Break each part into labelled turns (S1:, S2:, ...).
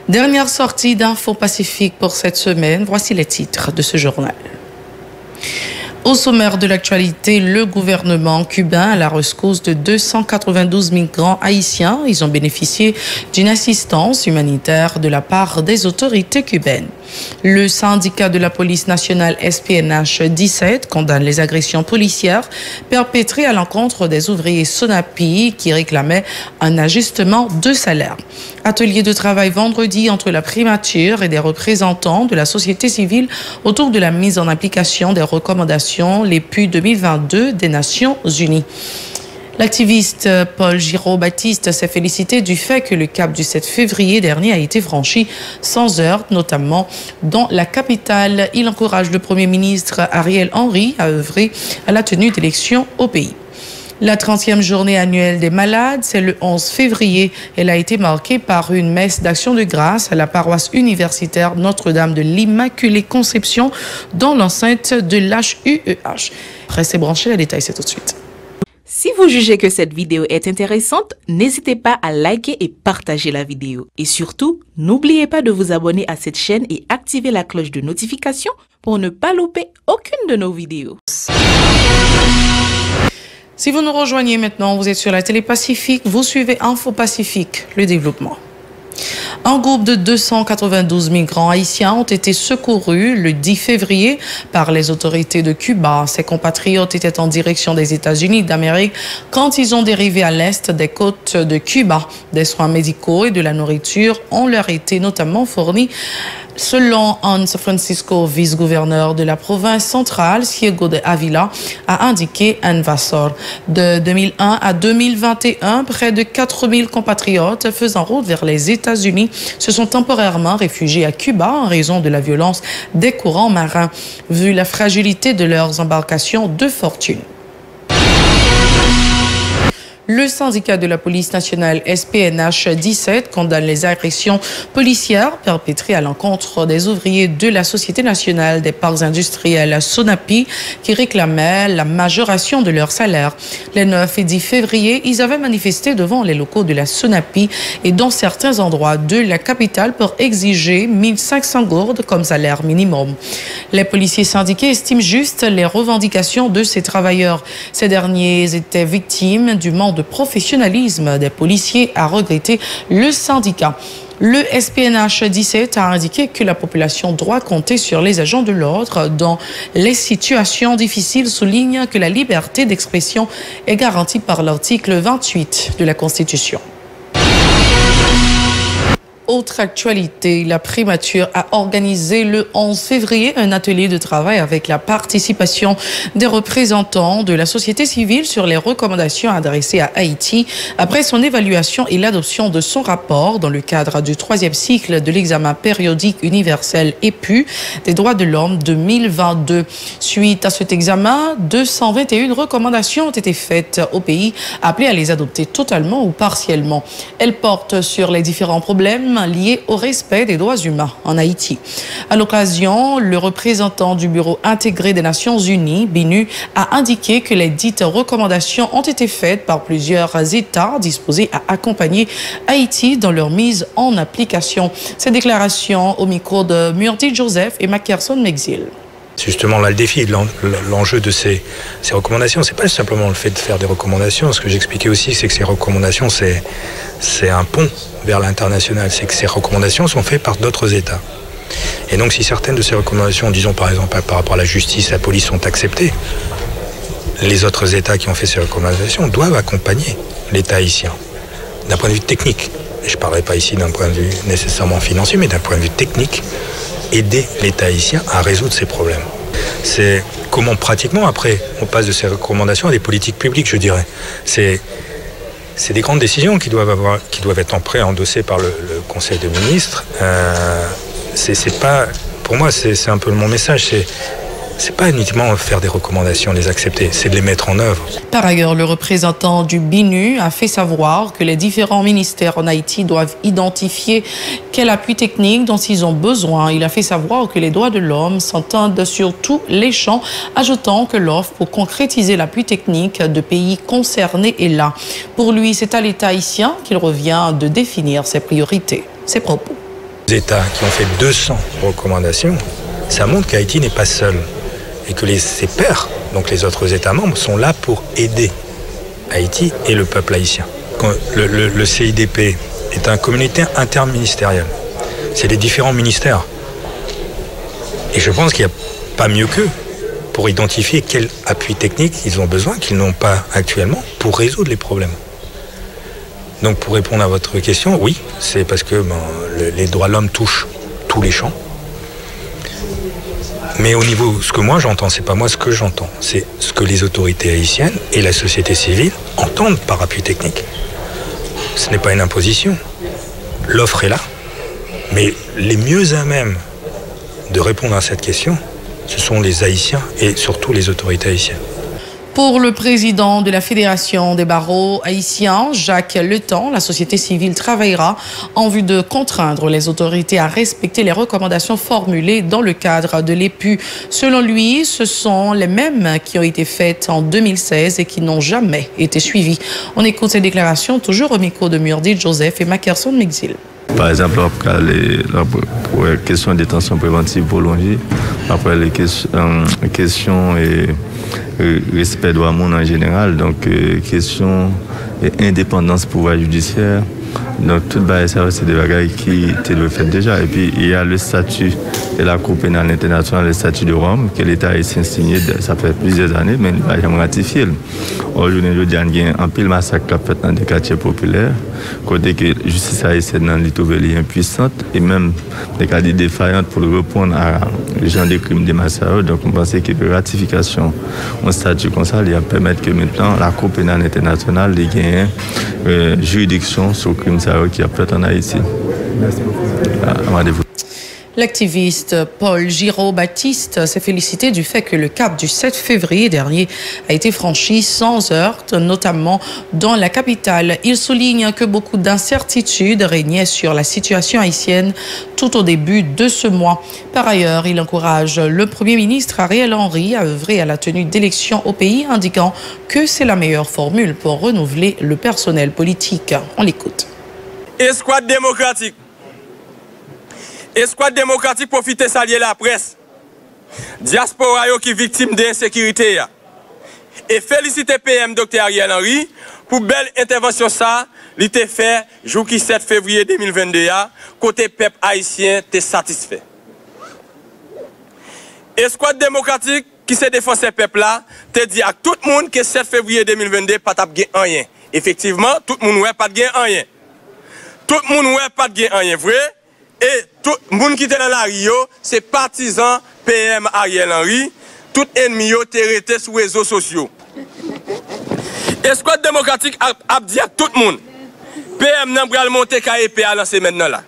S1: Dernière sortie d'Info Pacifique pour cette semaine. Voici les titres de ce journal. Au sommaire de l'actualité, le gouvernement cubain à la rescousse de 292 migrants haïtiens. Ils ont bénéficié d'une assistance humanitaire de la part des autorités cubaines. Le syndicat de la police nationale SPNH 17 condamne les agressions policières perpétrées à l'encontre des ouvriers Sonapi qui réclamaient un ajustement de salaire. Atelier de travail vendredi entre la primature et des représentants de la société civile autour de la mise en application des recommandations les PU 2022 des Nations Unies. L'activiste Paul Giraud-Baptiste s'est félicité du fait que le cap du 7 février dernier a été franchi sans heurts, notamment dans la capitale. Il encourage le Premier ministre Ariel Henry à œuvrer à la tenue d'élections au pays. La 30e journée annuelle des malades, c'est le 11 février. Elle a été marquée par une messe d'action de grâce à la paroisse universitaire Notre-Dame de l'Immaculée Conception dans l'enceinte de l'HUEH. Restez branchés, les détails c'est tout de suite.
S2: Si vous jugez que cette vidéo est intéressante, n'hésitez pas à liker et partager la vidéo. Et surtout, n'oubliez pas de vous abonner à cette chaîne et activer la cloche de notification pour ne pas louper aucune de nos vidéos.
S1: Si vous nous rejoignez maintenant, vous êtes sur la télé Pacifique, vous suivez Info Pacifique, le développement. Un groupe de 292 migrants haïtiens ont été secourus le 10 février par les autorités de Cuba. Ces compatriotes étaient en direction des États-Unis d'Amérique quand ils ont dérivé à l'est des côtes de Cuba. Des soins médicaux et de la nourriture ont leur été notamment fournis. Selon Hans Francisco, vice-gouverneur de la province centrale, Ciego de Avila, a indiqué un Vassor. De 2001 à 2021, près de 4000 compatriotes faisant route vers les États-Unis se sont temporairement réfugiés à Cuba en raison de la violence des courants marins, vu la fragilité de leurs embarcations de fortune. Le syndicat de la police nationale SPNH 17 condamne les agressions policières perpétrées à l'encontre des ouvriers de la Société nationale des parcs industriels Sonapi qui réclamaient la majoration de leur salaire. Les 9 et 10 février, ils avaient manifesté devant les locaux de la Sonapi et dans certains endroits de la capitale pour exiger 1500 gourdes comme salaire minimum. Les policiers syndiqués estiment juste les revendications de ces travailleurs. Ces derniers étaient victimes du manque de professionnalisme des policiers, a regretté le syndicat. Le SPNH 17 a indiqué que la population doit compter sur les agents de l'ordre dans les situations difficiles, souligne que la liberté d'expression est garantie par l'article 28 de la Constitution. Autre actualité, la primature a organisé le 11 février un atelier de travail avec la participation des représentants de la société civile sur les recommandations adressées à Haïti après son évaluation et l'adoption de son rapport dans le cadre du 3e cycle de l'examen périodique universel EPU des droits de l'homme 2022. Suite à cet examen, 221 recommandations ont été faites au pays, appelées à les adopter totalement ou partiellement. Elles portent sur les différents problèmes liés au respect des droits humains en Haïti. À l'occasion, le représentant du Bureau intégré des Nations Unies, BINU, a indiqué que les dites recommandations ont été faites par plusieurs États disposés à accompagner Haïti dans leur mise en application. Ces déclarations au micro de Murti Joseph et Mackerson Mexil.
S3: C'est justement là le défi, l'enjeu de ces recommandations. C'est pas simplement le fait de faire des recommandations. Ce que j'expliquais aussi, c'est que ces recommandations, c'est un pont vers l'international. C'est que ces recommandations sont faites par d'autres États. Et donc, si certaines de ces recommandations, disons par exemple par rapport à la justice, la police, sont acceptées, les autres États qui ont fait ces recommandations doivent accompagner l'État haïtien d'un point de vue technique. Je ne parlerai pas ici d'un point de vue nécessairement financier, mais d'un point de vue technique, aider l'État haïtien à résoudre ces problèmes. C'est comment pratiquement, après, on passe de ces recommandations à des politiques publiques, je dirais. C'est des grandes décisions qui doivent être après endossées par le Conseil des ministres. C'est pas, pour moi, c'est un peu mon message. C'est pas uniquement faire des recommandations, les accepter, c'est de les mettre en œuvre.
S1: Par ailleurs, le représentant du BINU a fait savoir que les différents ministères en Haïti doivent identifier quel appui technique dont ils ont besoin. Il a fait savoir que les droits de l'homme s'entendent sur tous les champs, ajoutant que l'offre pour concrétiser l'appui technique de pays concernés est là. Pour lui, c'est à l'État haïtien qu'il revient de définir ses priorités. Ses propos.
S3: Les États qui ont fait 200 recommandations, ça montre qu'Haïti n'est pas seul et que ses pairs, donc les autres États membres, sont là pour aider Haïti et le peuple haïtien. Le CIDP est un comité interministériel. C'est les différents ministères. Et je pense qu'il n'y a pas mieux qu'eux pour identifier quel appui technique ils ont besoin, qu'ils n'ont pas actuellement, pour résoudre les problèmes. Donc pour répondre à votre question, oui, c'est parce que les droits de l'homme touchent tous les champs. Mais au niveau, ce que moi j'entends, c'est pas moi ce que j'entends, c'est ce que les autorités haïtiennes et la société civile entendent par appui technique. Ce n'est pas une imposition. L'offre est là. Mais les mieux à même de répondre à cette question, ce sont les Haïtiens et surtout les autorités haïtiennes.
S1: Pour le président de la Fédération des barreaux haïtiens, Jacques Letan, la société civile travaillera en vue de contraindre les autorités à respecter les recommandations formulées dans le cadre de l'EPU. Selon lui, ce sont les mêmes qui ont été faites en 2016 et qui n'ont jamais été suivies. On écoute ces déclarations toujours au micro de Murdi Joseph et Mackerson Mexil.
S4: Par exemple, la question de détention préventive prolongée, après les questions et respect des droits en général, donc question indépendance pouvoir judiciaire. Donc tout ça c'est des bagages qui étaient faits déjà. Et puis il y a le statut de la Cour pénale internationale, le statut de Rome, que l'État a signé, ça fait plusieurs années, mais il n'a jamais ratifié. Aujourd'hui, il y a un pile massacre fait dans des quartiers populaires, côté que la justice haïtienne dans l'Itoubeli impuissante, et même des cas défaillantes pour le répondre à les gens des crimes des massacres. Donc on pensait que la ratification, un statut comme ça, il va permettre que maintenant la Cour pénale internationale ait une juridiction sur le crime qui a fait en Haïti. Merci beaucoup.
S1: L'activiste Paul Giraud-Baptiste s'est félicité du fait que le cap du 7 février dernier a été franchi sans heurts, notamment dans la capitale. Il souligne que beaucoup d'incertitudes régnaient sur la situation haïtienne tout au début de ce mois. Par ailleurs, il encourage le Premier ministre Ariel Henry à œuvrer à la tenue d'élections au pays, indiquant que c'est la meilleure formule pour renouveler le personnel politique. On l'écoute.
S5: Escouade démocratique. Escouade démocratique profite saluer la presse. Diaspora qui victime d'insécurité. Et féliciter PM Dr. Ariel Henry pour belle intervention ça, il était fait jour 7 février 2022 côté peuple haïtien t'est satisfait. Escouade démocratique qui s'est défensé peuple là, te dit à tout le monde que 7 février 2022 pas tap gen rien. Effectivement, tout le monde ouais pas de gen rien. Tout le monde ouais pas de gen rien vrai. Et tout le monde qui était dans la Rio, c'est partisan PM Ariel Henry. Tout ennemi yo été sur les réseaux sociaux. Escouade démocratique a dit à tout le monde. PM n'a pas monté KEP à lancer maintenant là.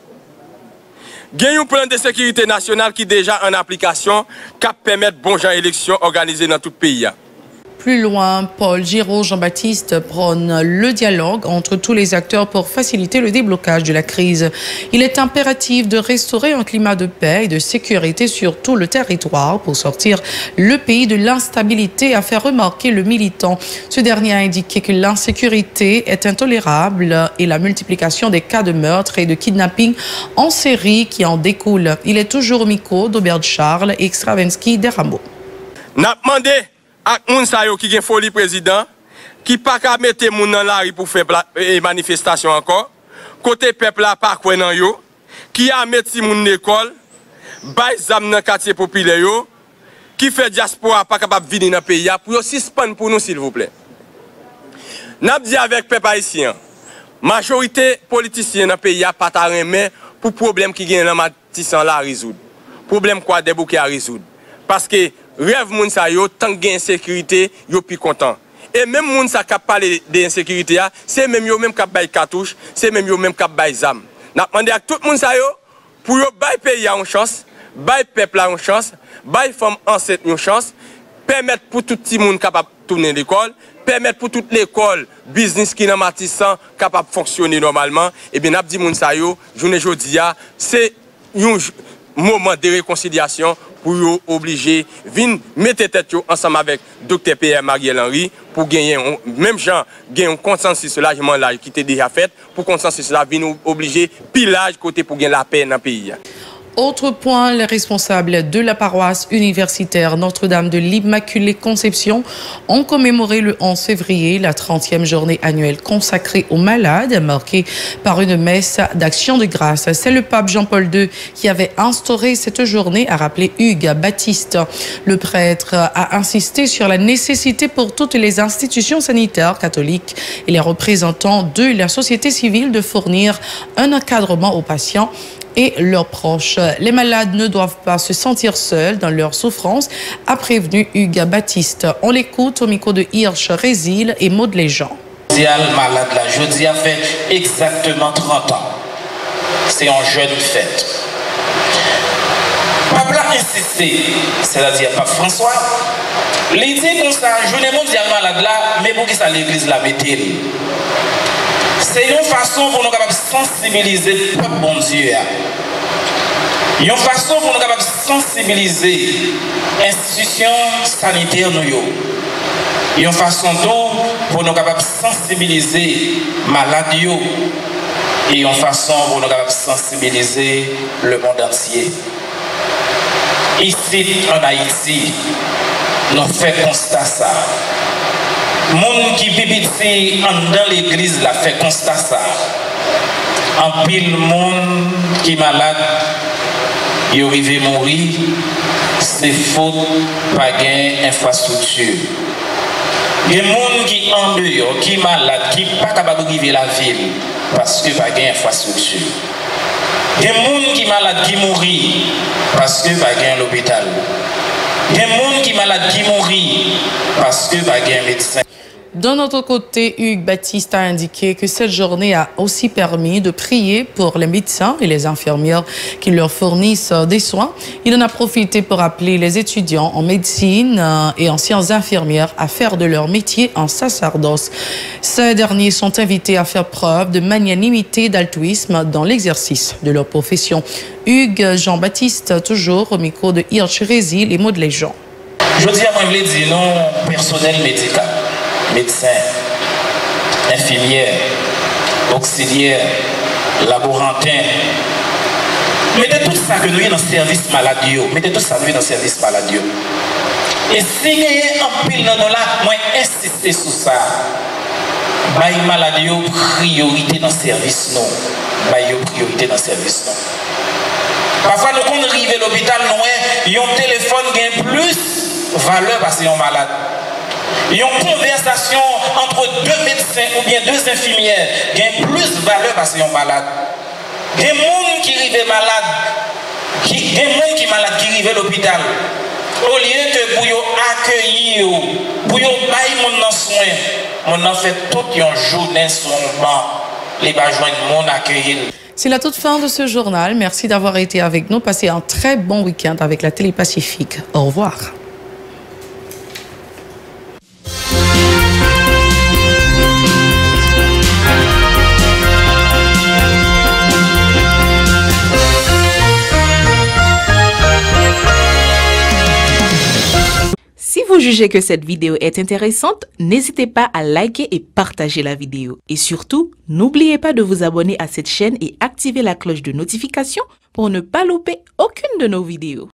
S5: Il y a un plan de sécurité nationale qui est déjà en application qui permet bon genre élection organisée dans tout le pays.
S1: Plus loin, Paul Giraud-Jean-Baptiste prône le dialogue entre tous les acteurs pour faciliter le déblocage de la crise. Il est impératif de restaurer un climat de paix et de sécurité sur tout le territoire pour sortir le pays de l'instabilité, a fait remarquer le militant. Ce dernier a indiqué que l'insécurité est intolérable et la multiplication des cas de meurtre et de kidnapping en série qui en découle. Il est toujours au micro d'Aubert Charles et Extravensky Deramo.
S5: N'a demandé à moun sa yo qui gen folie président qui pas ka mettre moun dans la rue pour faire manifestation encore côté peuple là pas kwen nan yo qui a metti moun l'école bay zam dans quartier populaire yo qui fait diaspora pas capable venir dans pays pour yo suspendre pour nous s'il vous plaît. N'a dit avec peuple haïtien majorité politicien dans pays a pas ta remet pour problème qui gen dans Matissan la résoudre. Problème quoi des bouquets à résoudre parce que rêve moun sa yo tant gen insécurité yo pi content et même moun sa k'ap parler de insécurité c'est même yo même k'ap bay cartouche c'est même yo même k'ap bay zam n'a demandé à tout moun sa yo pour yo bay pays une chance bay peuple une chance bay femme enceinte une chance permettre pour tout petit monde capable tourner l'école permettre pour toute l'école business qui dans Matissan capable fonctionner normalement et bien n'a dit moun sa yo journée jodi c'est moment de réconciliation pour obliger venir mettre tête ensemble avec Dr. Pierre Mariel Henry pour gagner même gens gagner un consensus largement là qui était déjà fait pour consensus là venir obliger pillage côté pour gagner la paix dans le pays.
S1: Autre point, les responsables de la paroisse universitaire Notre-Dame de l'Immaculée Conception ont commémoré le 11 février la 30e journée annuelle consacrée aux malades, marquée par une messe d'action de grâce. C'est le pape Jean-Paul II qui avait instauré cette journée, a rappelé Hugues Baptiste. Le prêtre a insisté sur la nécessité pour toutes les institutions sanitaires catholiques et les représentants de la société civile de fournir un encadrement aux patients et leurs proches. Les malades ne doivent pas se sentir seuls dans leur souffrance, a prévenu Hugues Baptiste. On l'écoute au micro de Hirsch Résil et Maud Léjean.
S6: Malade là, jeudi a fait exactement 30 ans. C'est en jeune fête. Pape l'a insisté, c'est-à-dire Pape François, l'idée comme ça, journée mondiale malade là, mais pour qui ça l'église la mette. C'est une façon pour nous capables sensibiliser le peuple bon Dieu. Une façon pour nous capables sensibiliser l'institution sanitaire nous. Une façon pour nous capables sensibiliser malades et une façon pour nous capables sensibiliser le monde entier. Ici en Haïti, nous faisons constat ça. Moun qui pipiti dans l'église la fait constat ça. En pile moun qui malade, il arrive mourir, c'est faute pas gain infrastructure. Il y a des gens qui en dehors, qui malade, qui pas capable de vivre la ville parce que pas gain infrastructure. Il y a des gens qui malade, qui mourir parce que pas gain l'hôpital. Il y a des gens qui malade, qui mourir parce que pas gain médecin.
S1: D'un autre côté, Hugues Baptiste a indiqué que cette journée a aussi permis de prier pour les médecins et les infirmières qui leur fournissent des soins. Il en a profité pour appeler les étudiants en médecine et en sciences infirmières à faire de leur métier un sacerdoce. Ces derniers sont invités à faire preuve de magnanimité et d'altruisme dans l'exercice de leur profession. Hugues Jean-Baptiste, toujours au micro de Hirsch Résil et Maud Léjean.
S6: Je dis à moi, je dis non, personnel médical. Médecins, infirmières, auxiliaires, laborantins. Mettez tout ça que nous avons dans le service maladie. Mettez tout ça dans le service maladie. Et si vous avez un pile dans là, moi insister sur ça. Bail maladie priorité dans le service non. Bail priorité dans le service non. Parfois nous quand arrive à l'hôpital nous un téléphone gagne plus valeur parce qu'ils sont malades. Il y a une conversation entre deux médecins ou bien deux infirmières qui a plus de valeur parce qu'ils sont malades. Il y a des gens qui arrivent malades, des gens qui sont malades qui arrivent à l'hôpital. Au lieu que pour accueillir, pour bailler mon soin, on a fait toute une journée sur un banc, les besoins de monde accueillir.
S1: C'est la toute fin de ce journal. Merci d'avoir été avec nous. Passez un très bon week-end avec la Télé Pacifique. Au revoir.
S2: Si vous jugez que cette vidéo est intéressante, n'hésitez pas à liker et partager la vidéo. Et surtout, n'oubliez pas de vous abonner à cette chaîne et activer la cloche de notification pour ne pas louper aucune de nos vidéos.